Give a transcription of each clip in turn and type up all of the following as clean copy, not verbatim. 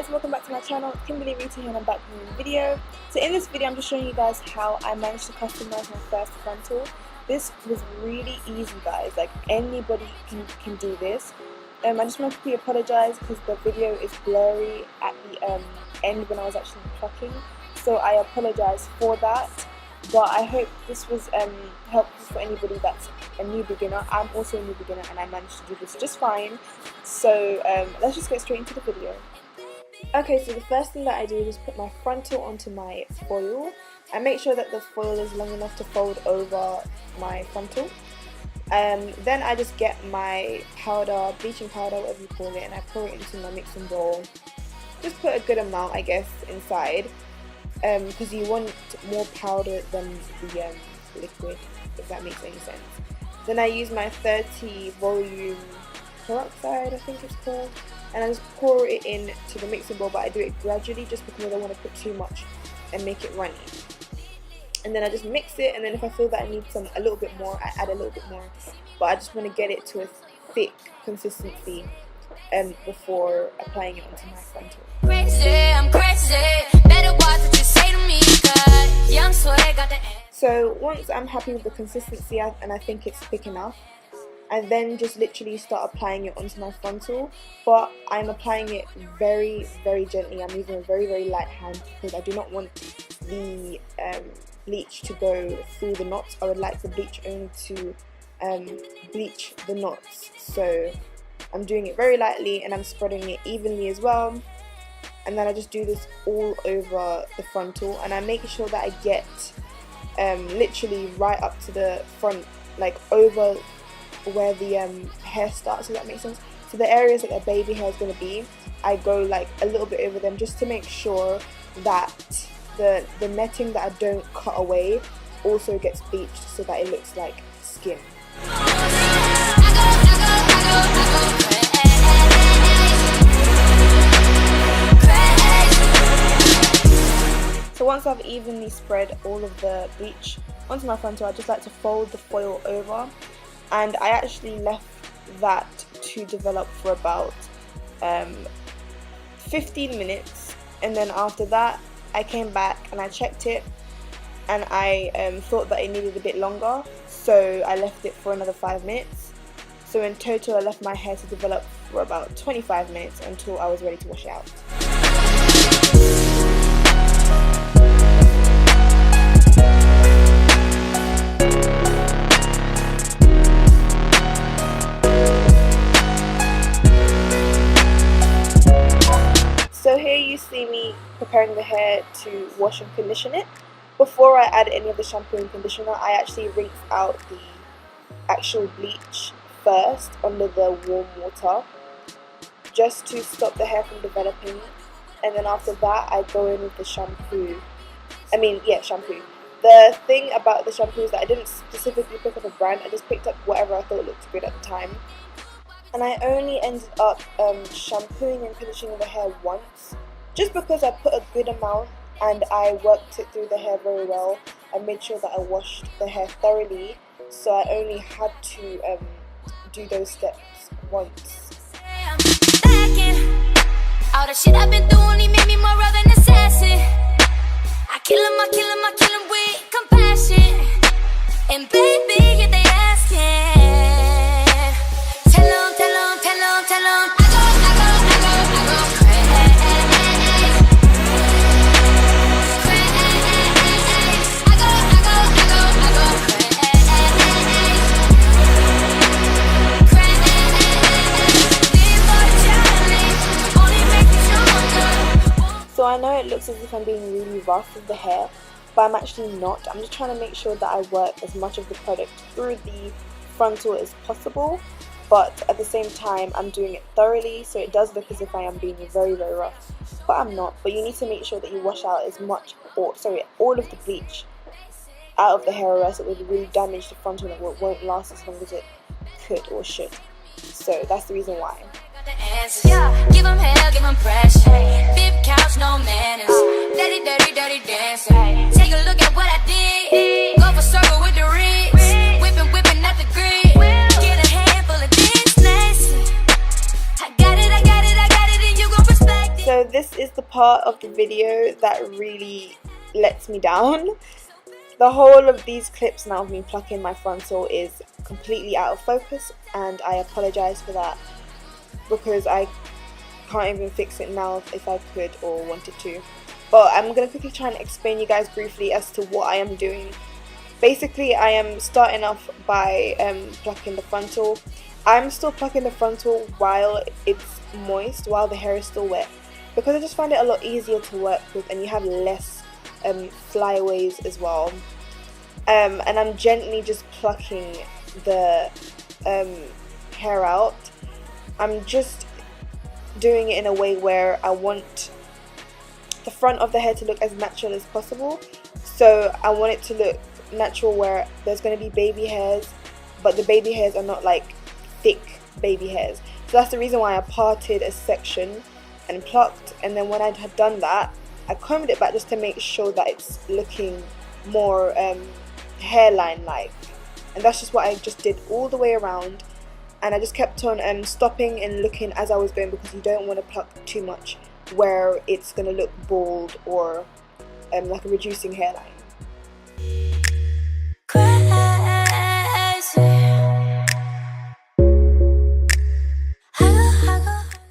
guys, welcome back to my channel. Kimberly Rita here, and I'm back with a new video. So in this video I'm just showing you guys how I managed to customize my first frontal. This was really easy, guys, like anybody can do this. I just want to quickly apologize because the video is blurry at the end when I was actually plucking, so I apologize for that. But I hope this was helpful for anybody that's a new beginner. I'm also a new beginner and I managed to do this just fine. So let's just get straight into the video. Okay, so the first thing that I do is just put my frontal onto my foil. I make sure that the foil is long enough to fold over my frontal. Then I just get my powder, bleaching powder, whatever you call it, and I pour it into my mixing bowl. Just put a good amount, I guess, inside. Because you want more powder than the liquid, if that makes any sense. Then I use my 30 volume peroxide, I think it's called, and I just pour it into the mixing bowl, but I do it gradually just because I don't want to put too much and make it runny. And then I just mix it, and then if I feel that I need a little bit more, I add a little bit more, but I just want to get it to a thick consistency before applying it onto my frontal. I'm crazy. Better watch what you say to me, 'cause young swag got the end. So once I'm happy with the consistency and I think it's thick enough, I then just literally start applying it onto my frontal, but I'm applying it very, very gently. I'm using a very, very light hand because I do not want the bleach to go through the knots. I would like the bleach only to bleach the knots. So I'm doing it very lightly and I'm spreading it evenly as well. And then I just do this all over the frontal, and I make sure that I get literally right up to the front, like over where the hair starts, if that makes sense. So the areas that the baby hair is going to be, I go like a little bit over them just to make sure that the netting that I don't cut away also gets bleached so that it looks like skin. So once I've evenly spread all of the bleach onto my frontal, I just like to fold the foil over, and I actually left that to develop for about 15 minutes, and then after that I came back and I checked it, and I thought that it needed a bit longer, so I left it for another 5 minutes. So in total I left my hair to develop for about 25 minutes until I was ready to wash it out. So here you see me preparing the hair to wash and condition it. Before I add any of the shampoo and conditioner, I actually rinse out the actual bleach first under the warm water just to stop the hair from developing, and then after that I go in with the shampoo. Shampoo. The thing about the shampoo is that I didn't specifically pick up a brand, I just picked up whatever I thought looked good at the time. And I only ended up shampooing and conditioning the hair once, just because I put a good amount and I worked it through the hair very well. I made sure that I washed the hair thoroughly, so I only had to do those steps once. All the shit I've been through only made me more of an assassin. I kill him with compassion. And baby, if they asking, tell them. I go crazy. So I know it looks as if I'm being really rough with the hair, but I'm actually not. I'm just trying to make sure that I work as much of the product through the frontal as possible, but at the same time I'm doing it thoroughly, so it does look as if I am being very, very rough, but I'm not. But you need to make sure that you wash out all of the bleach out of the hair, or else it would really damage the frontal and it won't last as long as it could or should. So that's the reason why. Yeah, give them hell, give them pressure. Big couch, no manners. Dirty dancing. Take a look at what I did. Go for circle with the rings. Whipping at the grid. Get a handful of this nasty. I got it, and you gon' respect it. So this part of the video that really lets me down. The whole of these clips now of me plucking my frontal is completely out of focus, and I apologize for that because I can't even fix it now if I could or wanted to. But I'm going to quickly try and explain you guys briefly as to what I am doing. Basically, I am starting off by plucking the frontal. I'm still plucking the frontal while it's moist, while the hair is still wet, because I just find it a lot easier to work with and you have less flyaways as well. And I'm gently just plucking the hair out. I'm just doing it in a way where I want the front of the hair to look as natural as possible. So I want it to look natural where there's going to be baby hairs, but the baby hairs are not like thick baby hairs. So that's the reason why I parted a section and plucked, and then when I had done that, I combed it back just to make sure that it's looking more hairline like, and that's just what I just did all the way around. And I just kept on stopping and looking as I was going, because you don't want to pluck too much where it's going to look bald or like a reducing hairline.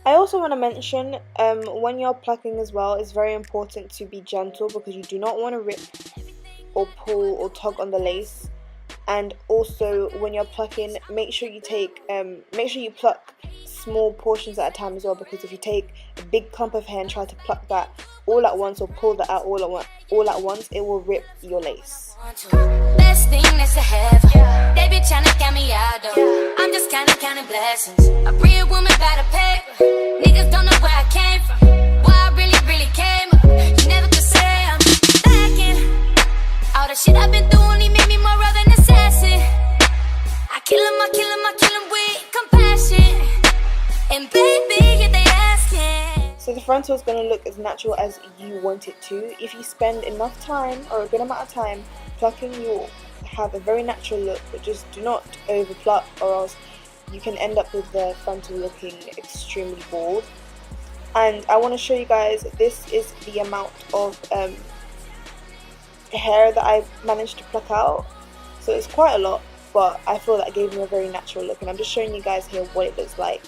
I also want to mention when you're plucking as well, it's very important to be gentle, because you do not want to rip or pull or tug on the lace. And also when you're plucking, make sure you pluck small portions at a time as well, because if you take a big clump of hair and try to pluck that all at once or pull that out all at once, it will rip your lace. Best thing that's to have. They be trying to count me out though. I'm just counting blessings. A real woman by the paper. Niggas don't know where I came from. Where I really came up. You never could say I'm lacking. All the shit I've been through only made me more of an assassin. I kill him with compassion. And baby, if they asking. So the frontal is going to look as natural as you want it to. If you spend enough time or a good amount of time plucking, you'll have a very natural look, but just do not over pluck, or else you can end up with the frontal looking extremely bald. And I want to show you guys, this is the amount of hair that I've managed to pluck out. So it's quite a lot, but I feel that gave me a very natural look, and I'm just showing you guys here what it looks like.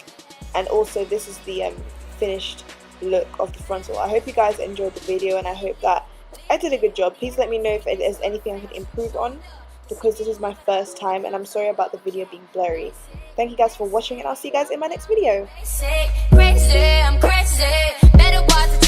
And also this is the finished look of the frontal. I hope you guys enjoyed the video, and I hope that I did a good job. Please let me know if there's anything I could improve on, because this is my first time and I'm sorry about the video being blurry. Thank you guys for watching, and I'll see you guys in my next video. Crazy, I'm crazy. Better watch